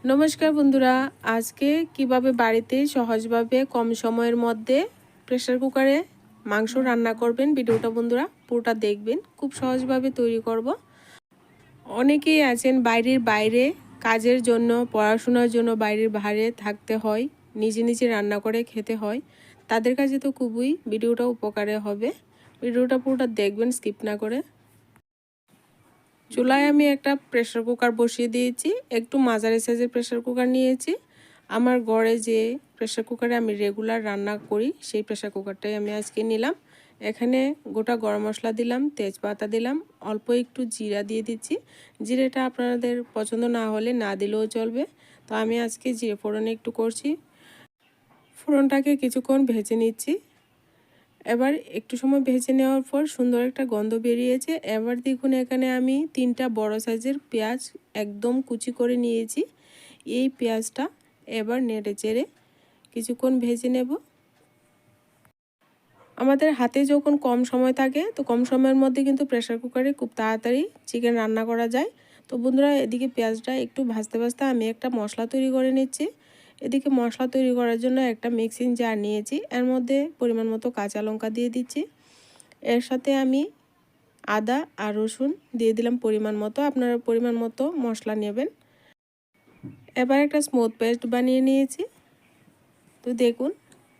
নমস্কার বন্ধুরা, আজকে কিভাবে বাড়িতে সহজভাবে কম সময়ের মধ্যে প্রেসার কুকারে মাংস রান্না করবেন ভিডিওটা বন্ধুরা পুরোটা দেখবেন। খুব সহজভাবে তৈরি করব। অনেকেই আছেন বাইরে কাজের জন্য, পড়াশোনার জন্য বাইরে থাকতে হয়, নিজে নিজে রান্না করে খেতে হয়। তাদের কাছে তো খুবই ভিডিওটা উপকারে হবে। ভিডিওটা পুরোটা দেখবেন স্কিপ না করে। চুলায় আমি একটা প্রেসার কুকার বসিয়ে দিয়েছি। একটু মাঝারি সাইজের প্রেসার কুকার নিয়েছি। আমার ঘরে যে প্রেসার কুকারে আমি রেগুলার রান্না করি সেই প্রেসার কুকারটাই আমি আজকে নিলাম। এখানে গোটা গরম মশলা দিলাম, তেজপাতা দিলাম, অল্প একটু জিরা দিয়ে দিচ্ছি। জিরেটা আপনাদের পছন্দ না হলে না দিলেও চলবে। তো আমি আজকে জিরে ফোড়নে একটু করছি। ফোড়নটাকে কিছুক্ষণ ভেজে নিচ্ছি। এবার একটু সময় ভেজে নেওয়ার পর সুন্দর একটা গন্ধ বেরিয়েছে। এবার দেখুন এখানে আমি 3টা বড় সাইজের পেঁয়াজ একদম কুচি করে নিয়েছি। এই পেঁয়াজটা এবার নেড়ে চেড়ে কিছুক্ষণ ভেজে নেব। আমাদের হাতে যখন কম সময় থাকে তো কম সময়ের মধ্যে কিন্তু প্রেসার কুকারে খুব তাড়াতাড়ি চিকেন রান্না করা যায়। তো বন্ধুরা, এদিকে পেঁয়াজটা একটু ভাজতে ভাজতে আমি একটা মশলা তৈরি করে নিচ্ছি। এদিকে মশলা তৈরি করার জন্য একটা মিক্সিং জার নিয়েছি। এর মধ্যে পরিমাণ মতো কাঁচা লঙ্কা দিয়ে দিচ্ছি। এর সাথে আমি আদা আর রসুন দিয়ে দিলাম পরিমাণ মতো। আপনারা পরিমাণ মতো মশলা নেবেন। এবার একটা স্মুথ পেস্ট বানিয়ে নিয়েছি। তো দেখুন,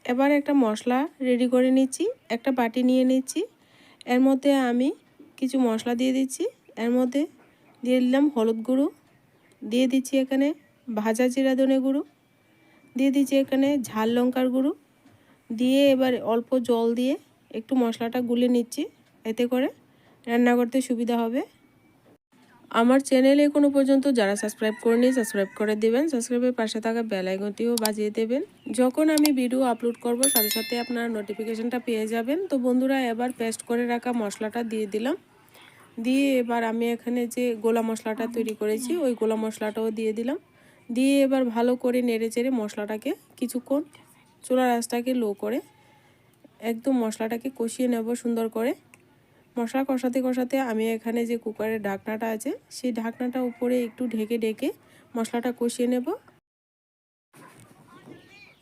এবার একটা মশলা রেডি করে নিচ্ছি। একটা বাটি নিয়ে নিচ্ছি। এর মধ্যে আমি কিছু মশলা দিয়ে দিচ্ছি। এর মধ্যে দিয়ে দিলাম হলুদ গুঁড়ো, দিয়ে দিচ্ছি এখানে ভাজা জিরা ধনে গুঁড়ো, দিয়ে দিচ্ছি এখানে ঝাল লঙ্কার গুঁড়ো, দিয়ে এবার অল্প জল দিয়ে একটু মশলাটা গুলে নিচ্ছি। এতে করে রান্না করতে সুবিধা হবে। আমার চ্যানেলে এখনো পর্যন্ত যারা সাবস্ক্রাইব করেনি সাবস্ক্রাইব করে দেবেন। সাবস্ক্রাইবের পাশে থাকা বেল আইকনটিও বাজিয়ে দেবেন। যখন আমি ভিডিও আপলোড করব সাথে সাথে আপনারা নোটিফিকেশনটা পেয়ে যাবেন। তো বন্ধুরা, এবার পেস্ট করে রাখা মশলাটা দিয়ে দিলাম। দিয়ে এবার আমি এখানে যে গোলা মশলাটা তৈরি করেছি ওই গোলা মশলাটাও দিয়ে দিলাম। দিয়ে এবার ভালো করে নেড়ে চেড়ে মশলাটাকে কিছুক্ষণ চুলার আঁচটাকে লো করে একদম মশলাটাকে কষিয়ে নেব সুন্দর করে। মশলা কষাতে কষাতে আমি এখানে যে কুকারের ঢাকনাটা আছে সেই ঢাকনাটা উপরে একটু ঢেকে মশলাটা কষিয়ে নেব।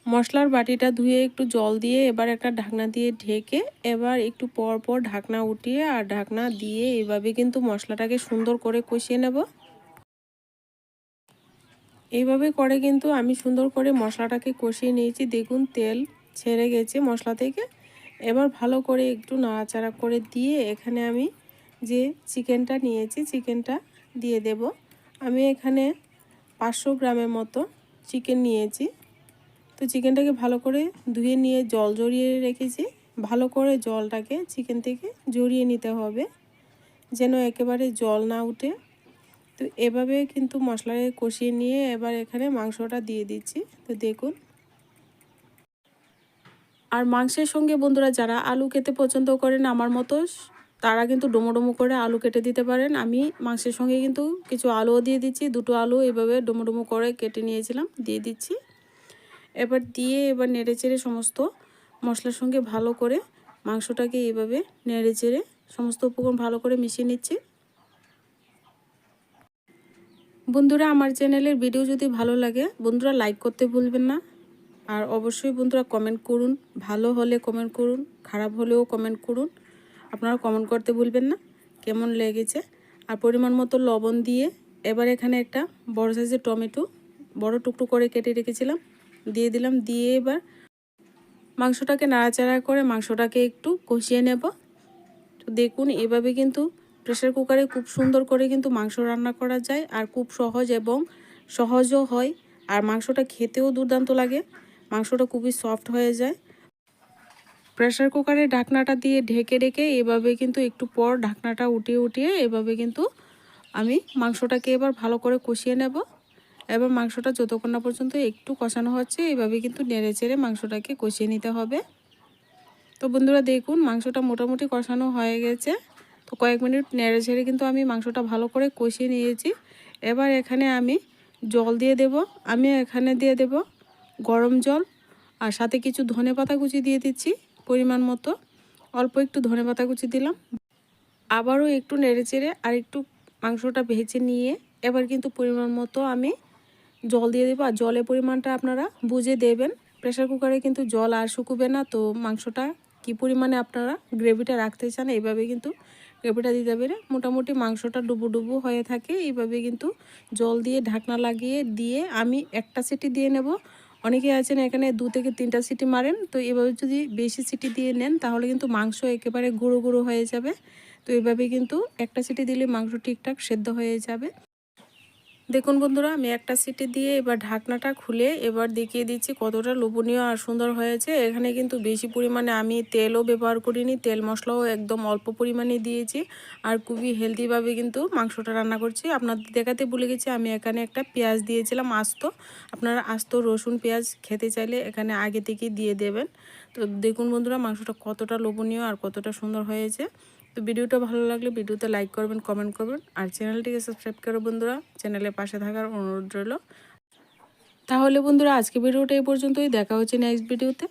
মশলার বাটিটা ধুয়ে একটু জল দিয়ে এবার একটা ঢাকনা দিয়ে ঢেকে এবার একটু পর পর ঢাকনা উঠিয়ে আর ঢাকনা দিয়ে এভাবে কিন্তু মশলাটাকে সুন্দর করে কষিয়ে নেব। এইভাবে করে কিন্তু আমি সুন্দর করে মশলাটাকে কষিয়ে নিয়েছি। দেখুন তেল ছেড়ে গেছে মশলা থেকে। এবার ভালো করে একটু নাড়াচাড়া করে দিয়ে এখানে আমি যে চিকেনটা নিয়েছি চিকেনটা দিয়ে দেব। আমি এখানে 500 গ্রামের মতো চিকেন নিয়েছি। তো চিকেনটাকে ভালো করে ধুয়ে নিয়ে জল ঝরিয়ে রেখেছি। ভালো করে জলটাকে চিকেন থেকে ঝরিয়ে নিতে হবে যেন একেবারে জল না উঠে। তো এভাবে কিন্তু মশলাটা কষিয়ে নিয়ে এবার এখানে মাংসটা দিয়ে দিচ্ছি। তো দেখুন, আর মাংসের সঙ্গে বন্ধুরা যারা আলু খেতে পছন্দ করেন আমার মতো, তারা কিন্তু ডুমো ডুমো করে আলু কেটে দিতে পারেন। আমি মাংসের সঙ্গে কিন্তু কিছু আলুও দিয়ে দিচ্ছি। 2টো আলু এভাবে ডুমো ডুমো করে কেটে নিয়েছিলাম, দিয়ে দিচ্ছি। এবার দিয়ে এবার নেড়ে চেড়ে সমস্ত মশলার সঙ্গে ভালো করে মাংসটাকে এইভাবে নেড়ে চেড়ে সমস্ত উপকরণ ভালো করে মিশিয়ে নিচ্ছি। বন্ধুরা, আমার চ্যানেলের ভিডিও যদি ভালো লাগে বন্ধুরা লাইক করতে ভুলবেন না। আর অবশ্যই বন্ধুরা কমেন্ট করুন। ভালো হলে কমেন্ট করুন, খারাপ হলেও কমেন্ট করুন। আপনারা কমেন্ট করতে ভুলবেন না কেমন লেগেছে। আর পরিমাণ মতো লবণ দিয়ে এবার এখানে একটা বড় সাইজের টমেটো বড় টুকরো করে কেটে রেখেছিলাম দিয়ে দিলাম। দিয়ে এবার মাংসটাকে নাড়াচাড়া করে মাংসটাকে একটু কষিয়ে নেব। তো দেখুন, এভাবে কিন্তু প্রেসার কুকারে খুব সুন্দর করে কিন্তু মাংস রান্না করা যায় আর খুব সহজ এবং সহজও হয়। আর মাংসটা খেতেও দুর্দান্ত লাগে। মাংসটা খুবই সফট হয়ে যায়। প্রেসার কুকারের ঢাকনাটা দিয়ে ঢেকে এভাবে কিন্তু একটু পর ঢাকনাটা উঠিয়ে এভাবে কিন্তু আমি মাংসটাকে এবার ভালো করে কষিয়ে নেব। এবার মাংসটা যতক্ষণ না পর্যন্ত একটু কষানো হচ্ছে এভাবে কিন্তু নেড়ে চেড়ে মাংসটাকে কষিয়ে নিতে হবে। তো বন্ধুরা দেখুন, মাংসটা মোটামুটি কষানো হয়ে গেছে। তো কয়েক মিনিট নেড়ে ছেড়ে কিন্তু আমি মাংসটা ভালো করে কষিয়ে নিয়েছি। এবার এখানে আমি জল দিয়ে দেব। আমি এখানে দিয়ে দেব গরম জল আর সাথে কিছু ধনেপাতা কুচি দিয়ে দিচ্ছি পরিমাণ মতো। অল্প একটু ধনেপাতা কুচি দিলাম। আবারও একটু নেড়ে চেড়ে আর একটু মাংসটা ভেজে নিয়ে এবার কিন্তু পরিমাণ মতো আমি জল দিয়ে দেবো। আর জলের পরিমাণটা আপনারা বুঝে দেবেন। প্রেশার কুকারে কিন্তু জল আর শুকুবে না। তো মাংসটা কি পরিমাণে আপনারা গ্রেভিটা রাখতে চান এইভাবে কিন্তু গ্রেভিটা দিতে পারে। মোটামুটি মাংসটা ডুবো ডুবো হয়ে থাকে, এইভাবে কিন্তু জল দিয়ে ঢাকনা লাগিয়ে দিয়ে আমি একটা সিটি দিয়ে নেব। অনেকে আছেন এখানে 2 থেকে 3টা সিটি মারেন। তো এভাবে যদি বেশি সিটি দিয়ে নেন তাহলে কিন্তু মাংস একেবারে গুঁড়ো গুঁড়ো হয়ে যাবে। তো এইভাবে কিন্তু একটা সিটি দিলে মাংস ঠিকঠাক সেদ্ধ হয়ে যাবে। দেখুন বন্ধুরা, আমি একটা সিটি দিয়ে এবার ঢাকনাটা খুলে এবার দেখিয়ে দিচ্ছি কতটা লোভনীয় আর সুন্দর হয়েছে। এখানে কিন্তু বেশি পরিমাণে আমি তেলও ব্যবহার করিনি, তেল মশলাও একদম অল্প পরিমাণে দিয়েছি। আর খুবই হেলদিভাবে কিন্তু মাংসটা রান্না করছি। আপনাদের দেখাতে ভুলে গেছি, আমি এখানে একটা পেঁয়াজ দিয়েছিলাম আস্ত। আপনারা আস্ত রসুন পেঁয়াজ খেতে চাইলে এখানে আগে থেকেই দিয়ে দেবেন। তো দেখুন বন্ধুরা, মাংসটা কতটা লোভনীয় আর কতটা সুন্দর হয়েছে। তো ভিডিওটা ভালো লাগলে ভিডিওতে লাইক করবেন, কমেন্ট করবেন আর চ্যানেলটিকে সাবস্ক্রাইব করো বন্ধুরা। চ্যানেলের পাশে থাকার অনুরোধ রইল। তাহলে বন্ধুরা, আজকে ভিডিওটা এই পর্যন্তই। দেখা হচ্ছে নেক্সট ভিডিওতে।